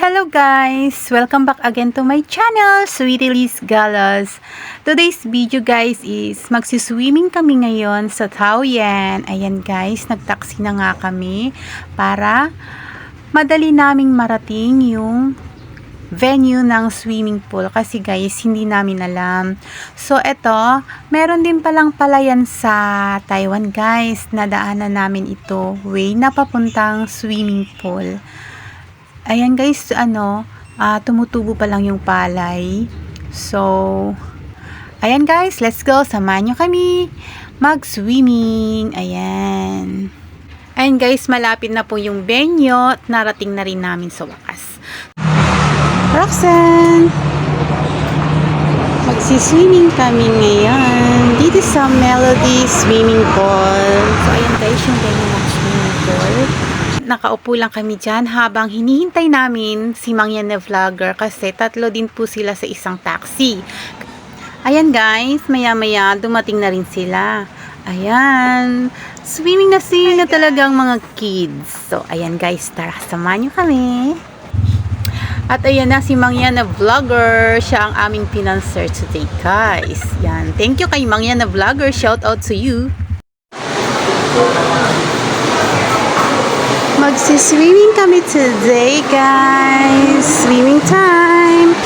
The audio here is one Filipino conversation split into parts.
Hello guys! Welcome back again to my channel, Sweetie Liz Galas. Today's video guys is magsiswimming kami ngayon sa Taoyuan. Ayan guys, nagtaksi na nga kami para madali naming marating yung venue ng swimming pool kasi guys, hindi namin alam. So eto, meron din palang palayan sa Taiwan guys, nadaanan namin ito, way na papuntang swimming pool. Ayan guys, tumutubo pa lang yung palay. So, ayan guys, let's go. Samahan nyo kami mag-swimming. Ayan. Ayan guys, malapit na po yung venue at narating na rin namin sa wakas. Roxanne! Magsiswimming kami ngayon dito sa Melody Swimming Pool. So, ayan guys, yung venue ng swimming pool. Nakaupo lang kami dyan habang hinihintay namin si Mangyan na vlogger kasi tatlo din po sila sa isang taxi. Ayan guys, maya maya dumating na rin sila. Ayan, swimming na sila talagang mga kids. So ayan guys, tara samahan nyo kami. At ayan na si Mangyan na vlogger, siya ang aming pinanser today guys. Yan, thank you kay Mangyan na vlogger, shout out to you. Magsiswimming kami today, guys. Swimming time.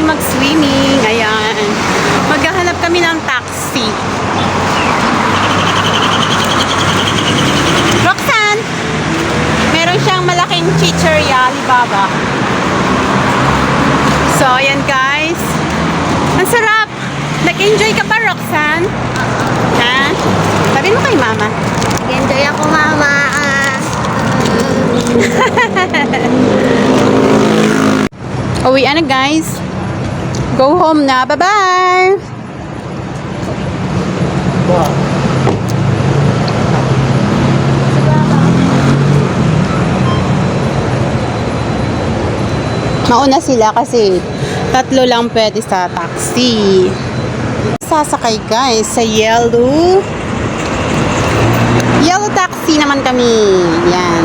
Mag-swimming. Ayan. Maghahanap kami ng taxi. Roxanne! Meron siyang malaking chichirya, Alibaba. So, ayan guys. Ang sarap! Nag-enjoy ka ba, Roxanne? Ha? Sabi mo kay mama. Nag-enjoy ako, mama. Uwi na guys. Go home na. Bye-bye! Mauna sila kasi tatlo lang pwede sa taxi. Sasakay guys sa yellow naman kami. Yan.